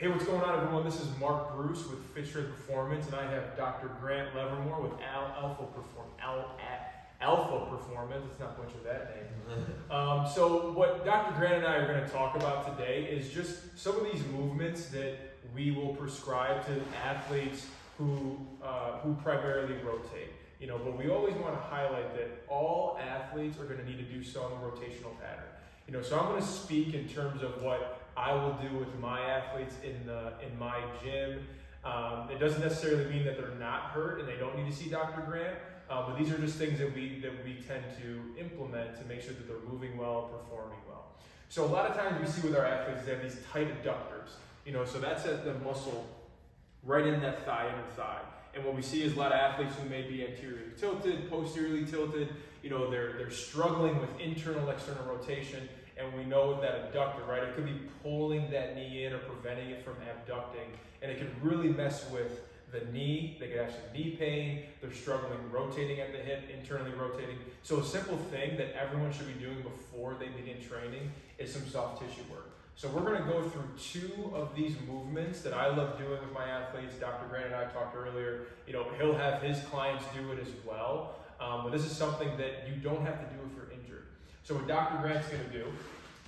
Hey, what's going on, everyone? This is Mark Bruce with Fit Strength Performance, and I have Dr. Grant Levermore with Alpha Performance. Let's not butcher that name. So what Dr. Grant and I are going to talk about today is just some of these movements that we will prescribe to athletes who primarily rotate. You know, but we always want to highlight that all athletes are going to need to do some rotational pattern. You know, so I'm going to speak in terms of what I will do with my athletes in my gym. It doesn't necessarily mean that they're not hurt and they don't need to see Dr. Grant, but these are just things that we tend to implement to make sure that they're moving well, performing well. So a lot of times we see with our athletes they have these tight abductors. You know, so that's the muscle right in that thigh, inner thigh. And what we see is a lot of athletes who may be anteriorly tilted, posteriorly tilted. You know, they're struggling with internal, external rotation. And we know with that abductor, right, it could be pulling that knee in or preventing it from abducting. And it could really mess with the knee. They could have some knee pain. They're struggling rotating at the hip, internally rotating. So a simple thing that everyone should be doing before they begin training is some soft tissue work. So we're going to go through two of these movements that I love doing with my athletes. Dr. Grant and I talked earlier. You know, he'll have his clients do it as well. But this is something that you don't have to do if you're injured. So what Dr. Grant's going to do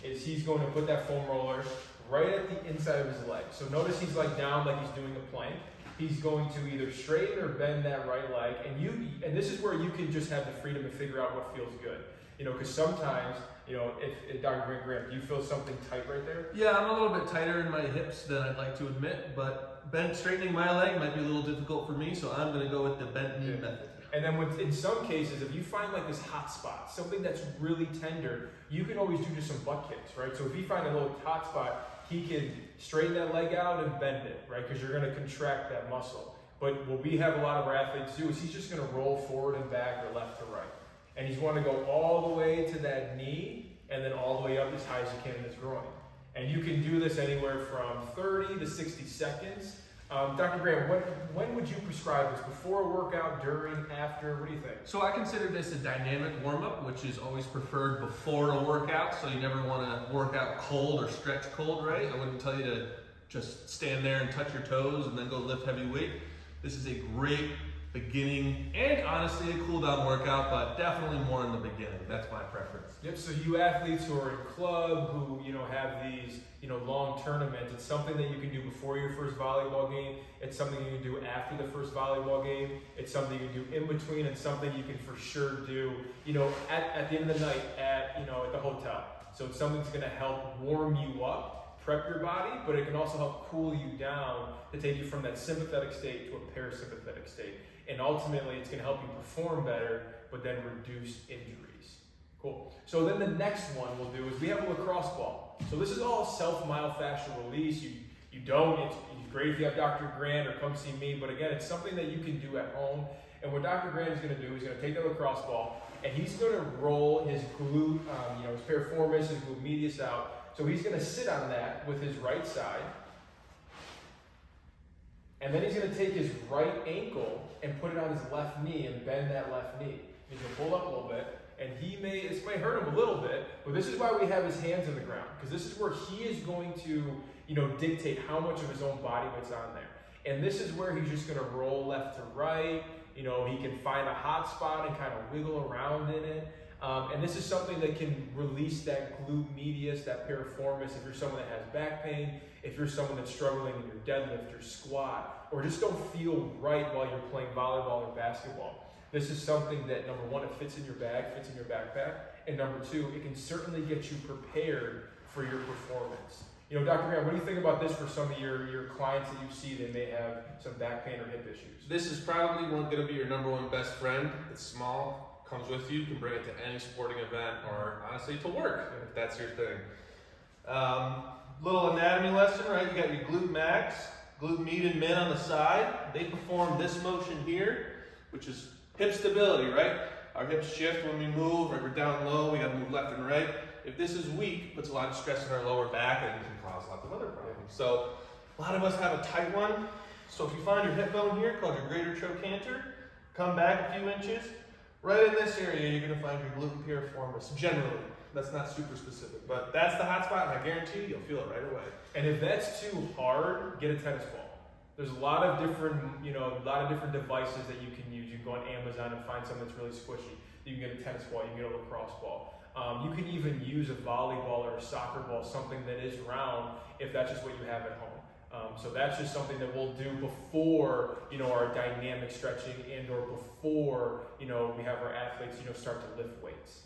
is he's going to put that foam roller right at the inside of his leg. So notice he's like down like he's doing a plank. He's going to either straighten or bend that right leg. And this is where you can just have the freedom to figure out what feels good. You know, because sometimes, you know, if Dr. Grant, do you feel something tight right there? Yeah, I'm a little bit tighter in my hips than I'd like to admit, but straightening my leg might be a little difficult for me, so I'm going to go with the bent knee method. And then in some cases, if you find like this hot spot, something that's really tender, you can always do just some butt kicks, right? So if you find a little hot spot, he can straighten that leg out and bend it, right? Because you're going to contract that muscle. But what we have a lot of our athletes do is he's just going to roll forward and back or left to right. And he's going to go all the way to that knee and then all the way up as high as you can in his groin. And you can do this anywhere from 30 to 60 seconds. Dr. Grant, when would you prescribe this? Before a workout, during, after? What do you think? So I consider this a dynamic warm-up, which is always preferred before a workout, so you never want to work out cold or stretch cold, right? I wouldn't tell you to just stand there and touch your toes and then go lift heavy weight. This is a great beginning and honestly a cool down workout, but definitely more in the beginning. That's my preference. Yep, so you athletes who are in club, who, you know, have these, you know, long tournaments, it's something that you can do before your first volleyball game. It's something you can do after the first volleyball game. It's something you can do in between, and something you can for sure do, you know, at the end of the night at the hotel. So it's something that's going to help warm you up, prep your body, but it can also help cool you down to take you from that sympathetic state to a parasympathetic state. And ultimately, it's going to help you perform better, but then reduce injuries. Cool. So then the next one we'll do is we have a lacrosse ball. So this is all self-myofascial release. It's great if you have Dr. Grant or come see me, but again, it's something that you can do at home. And what Dr. Grant is going to do is going to take the lacrosse ball and he's going to roll his glute, his piriformis, his glute medius out. So he's going to sit on that with his right side. And then he's going to take his right ankle and put it on his left knee and bend that left knee. He's going to pull up a little bit, and this may hurt him a little bit, but this is why we have his hands in the ground, because this is where he is going to, dictate how much of his own body weight's on there. And this is where he's just going to roll left to right. You know, he can find a hot spot and kind of wiggle around in it. And this is something that can release that glute medius, that piriformis, if you're someone that has back pain, if you're someone that's struggling in your deadlift or squat, or just don't feel right while you're playing volleyball or basketball. This is something that, number one, it fits in your bag, fits in your backpack, and number two, it can certainly get you prepared for your performance. You know, Dr. Grant, what do you think about this for some of your clients that you see that may have some back pain or hip issues? This is probably going to be your number one best friend. It's small, comes with you can bring it to any sporting event or honestly to work if that's your thing. Little anatomy lesson, right? You got your glute max, glute med and min on the side. They perform this motion here, which is hip stability, right? Our hips shift when we move, right? We're down low, we gotta move left and right. If this is weak, it puts a lot of stress on our lower back and can cause lots of other problems. So a lot of us have a tight one. So if you find your hip bone here, called your greater trochanter, come back a few inches. Right in this area, you're gonna find your glute piriformis, generally. That's not super specific, but that's the hot spot, and I guarantee you'll feel it right away. And if that's too hard, get a tennis ball. There's a lot of different, a lot of different devices that you can use. You can go on Amazon and find something that's really squishy. You can get a tennis ball, you can get a lacrosse ball. You can even use a volleyball or a soccer ball, something that is round, if that's just what you have at home. So that's just something that we'll do before, our dynamic stretching and or before, we have our athletes, start to lift weights.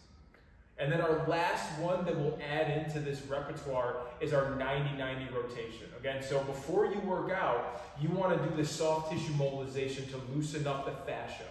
And then our last one that we'll add into this repertoire is our 90-90 rotation. Again, so before you work out, you want to do this soft tissue mobilization to loosen up the fascia.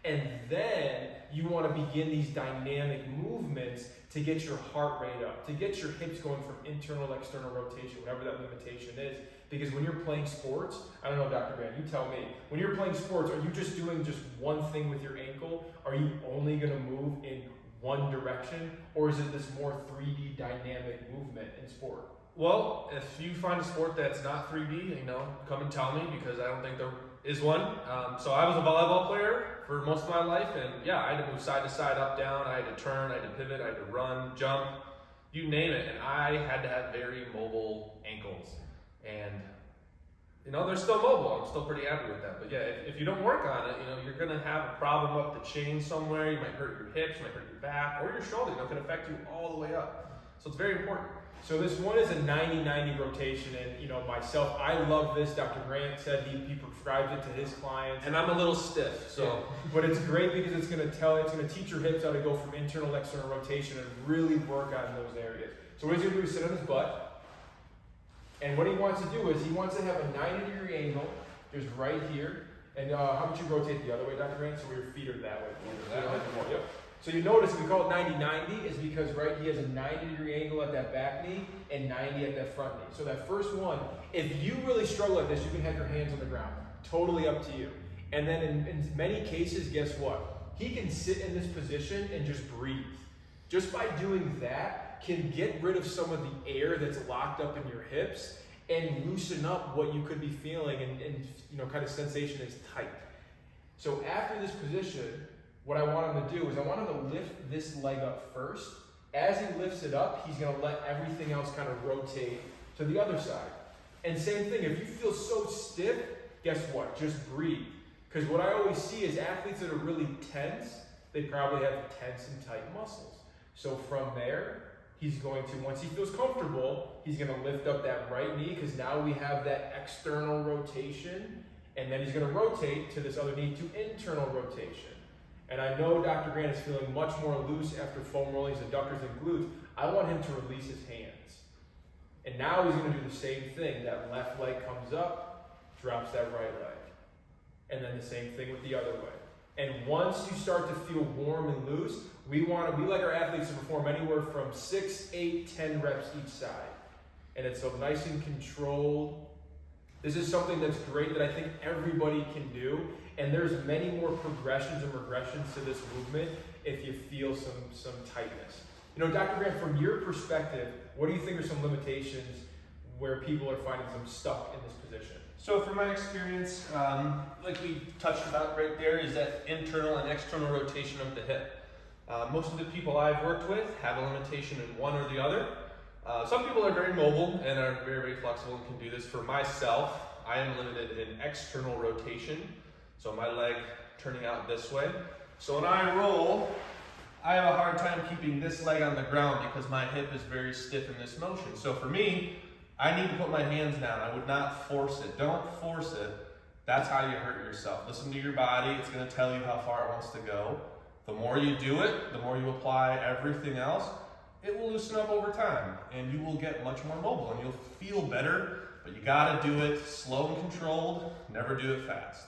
And then you want to begin these dynamic movements to get your heart rate up, to get your hips going from internal, external rotation, whatever that limitation is. Because when you're playing sports, I don't know, Dr. Grant, you tell me, when you're playing sports, are you just doing just one thing with your ankle? Are you only going to move in one direction? Or is it this more 3D dynamic movement in sport? Well, if you find a sport that's not 3D, come and tell me, because I don't think there is one. So I was a volleyball player for most of my life, and yeah, I had to move side to side, up, down, I had to turn, I had to pivot, I had to run, jump, you name it, and I had to have very mobile ankles. And they're still mobile, I'm still pretty happy with that. But yeah, if you don't work on it, you're gonna have a problem up the chain somewhere. You might hurt your hips, you might hurt your back, or your shoulder. It can affect you all the way up. So it's very important. So this one is a 90-90 rotation, and myself, I love this. Dr. Grant said he prescribes it to his clients. And I'm a little stiff, so. Yeah. But it's great because it's gonna teach your hips how to go from internal to external rotation and really work on those areas. So what he's gonna do is sit on his butt. And what he wants to do is he wants to have a 90-degree angle, just right here. And how about you rotate the other way, Dr. Grant, so your feet are that way? Yep. So you notice we call it 90-90 is because, he has a 90-degree angle at that back knee and 90 at that front knee. So that first one, if you really struggle at this, you can have your hands on the ground. Totally up to you. And then in many cases, guess what? He can sit in this position and just breathe. Just by doing that, can get rid of some of the air that's locked up in your hips and loosen up what you could be feeling and kind of sensation is tight. So after this position, what I want him to do is I want him to lift this leg up first. As he lifts it up, he's going to let everything else kind of rotate to the other side. And same thing, if you feel so stiff, guess what? Just breathe. Because what I always see is athletes that are really tense, they probably have tense and tight muscles. So from there, he's going to, once he feels comfortable, he's going to lift up that right knee because now we have that external rotation, and then he's going to rotate to this other knee to internal rotation. And I know Dr. Grant is feeling much more loose after foam rolling his adductors and glutes. I want him to release his hands. And now he's going to do the same thing. That left leg comes up, drops that right leg. And then the same thing with the other way. And once you start to feel warm and loose, we like our athletes to perform anywhere from 6, 8, 10 reps each side. And it's so nice and controlled. This is something that's great that I think everybody can do. And there's many more progressions and regressions to this movement if you feel some tightness. Dr. Grant, from your perspective, what do you think are some limitations where people are finding them stuck in this position? So from my experience, like we touched about right there, is that internal and external rotation of the hip. Most of the people I've worked with have a limitation in one or the other. Some people are very mobile and are very, very flexible and can do this. For myself, I am limited in external rotation. So my leg turning out this way. So when I roll, I have a hard time keeping this leg on the ground because my hip is very stiff in this motion. So for me, I need to put my hands down. I would not force it. Don't force it. That's how you hurt yourself. Listen to your body. It's going to tell you how far it wants to go. The more you do it, the more you apply everything else, it will loosen up over time and you will get much more mobile and you'll feel better, but you got to do it slow and controlled. Never do it fast.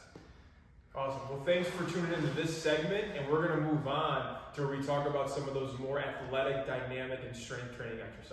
Awesome. Well, thanks for tuning into this segment, and we're going to move on to where we talk about some of those more athletic, dynamic, and strength training exercises.